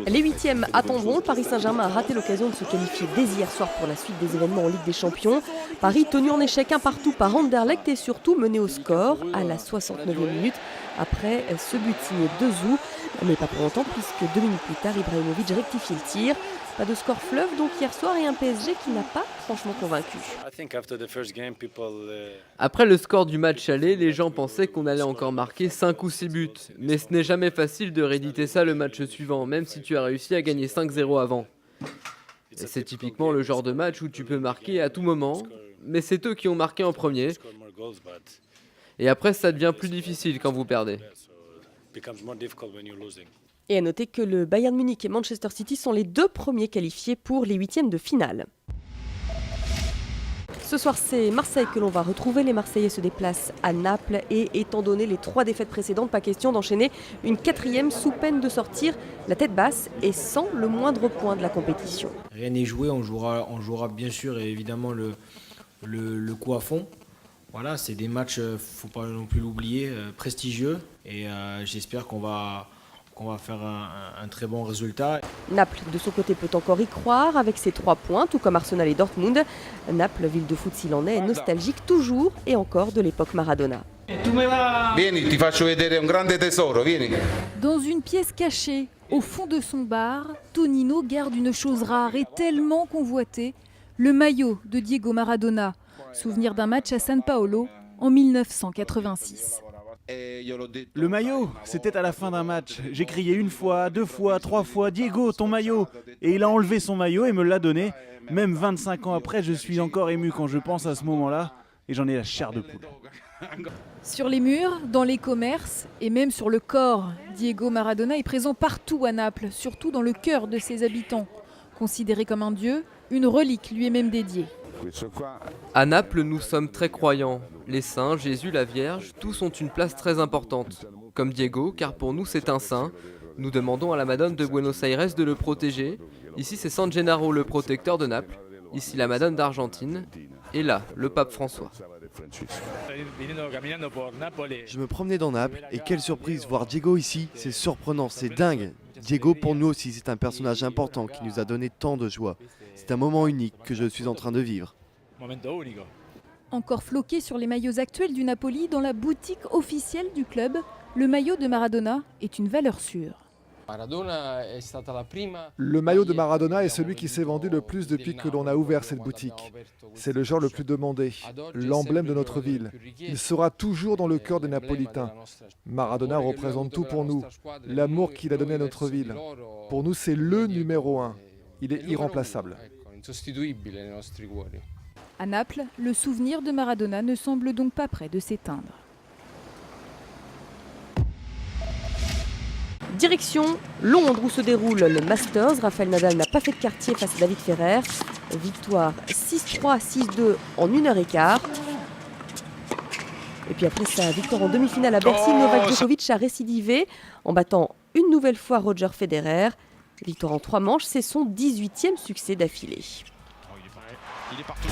Les huitièmes attendront. Le Paris Saint-Germain a raté l'occasion de se qualifier dès hier soir pour la suite des événements en Ligue des Champions. Paris tenu en échec un partout par Anderlecht et surtout mené au score à la 69e minute après ce but signé Dezou. Mais pas pour longtemps puisque 2 minutes plus tard, Ibrahimovic rectifie le tir. Pas de score fleuve donc hier soir et un PSG qui n'a pas franchement convaincu. Après le score du match aller, les gens pensaient qu'on allait encore marquer 5 ou 6 buts. Mais ce n'est jamais facile de rééditer ça le match suivant, même si tu as réussi à gagner 5-0 avant. Et c'est typiquement le genre de match où tu peux marquer à tout moment, mais c'est eux qui ont marqué en premier. Et après, ça devient plus difficile quand vous perdez. Et à noter que le Bayern Munich et Manchester City sont les deux premiers qualifiés pour les huitièmes de finale. Ce soir, c'est Marseille que l'on va retrouver. Les Marseillais se déplacent à Naples et étant donné les 3 défaites précédentes, pas question d'enchaîner une 4e sous peine de sortir la tête basse et sans le moindre point de la compétition. Rien n'est joué, on jouera bien sûr et évidemment le coup à fond. Voilà, c'est des matchs, faut pas non plus l'oublier, prestigieux et j'espère qu'on va faire un très bon résultat. Naples, de son côté, peut encore y croire avec ses 3 points, tout comme Arsenal et Dortmund. Naples, ville de foot s'il en est nostalgique toujours et encore de l'époque Maradona. Vieni, ti faccio vedere un grande tesoro, vieni. Dans une pièce cachée, au fond de son bar, Tonino garde une chose rare et tellement convoitée, le maillot de Diego Maradona, souvenir d'un match à San Paolo en 1986. Le maillot, c'était à la fin d'un match. J'ai crié 1 fois, 2 fois, 3 fois, Diego, ton maillot. Et il a enlevé son maillot et me l'a donné. Même 25 ans après, je suis encore ému quand je pense à ce moment-là. Et j'en ai la chair de poule. Sur les murs, dans les commerces et même sur le corps, Diego Maradona est présent partout à Naples, surtout dans le cœur de ses habitants. Considéré comme un dieu, une relique lui est même dédiée. À Naples, nous sommes très croyants. Les saints, Jésus, la Vierge, tous ont une place très importante. Comme Diego, car pour nous c'est un saint. Nous demandons à la Madone de Buenos Aires de le protéger. Ici c'est San Gennaro, le protecteur de Naples. Ici la Madone d'Argentine. Et là, le pape François. Je me promenais dans Naples et quelle surprise, voir Diego ici, c'est surprenant, c'est dingue. Diego pour nous aussi c'est un personnage important qui nous a donné tant de joie. C'est un moment unique que je suis en train de vivre. Encore floqué sur les maillots actuels du Napoli, dans la boutique officielle du club, le maillot de Maradona est une valeur sûre. Le maillot de Maradona est celui qui s'est vendu le plus depuis que l'on a ouvert cette boutique. C'est le genre le plus demandé, l'emblème de notre ville. Il sera toujours dans le cœur des Napolitains. Maradona représente tout pour nous, l'amour qu'il a donné à notre ville. Pour nous, c'est le numéro 1. Il est irremplaçable. À Naples, le souvenir de Maradona ne semble donc pas près de s'éteindre. Direction Londres où se déroule le Masters. Rafael Nadal n'a pas fait de quartier face à David Ferrer. Victoire 6-3, 6-2 en 1h15. Et puis après sa victoire en demi-finale à Bercy, Novak Djokovic a récidivé en battant une nouvelle fois Roger Federer. Victoire en 3 manches, c'est son 18e succès d'affilée. Il est partout.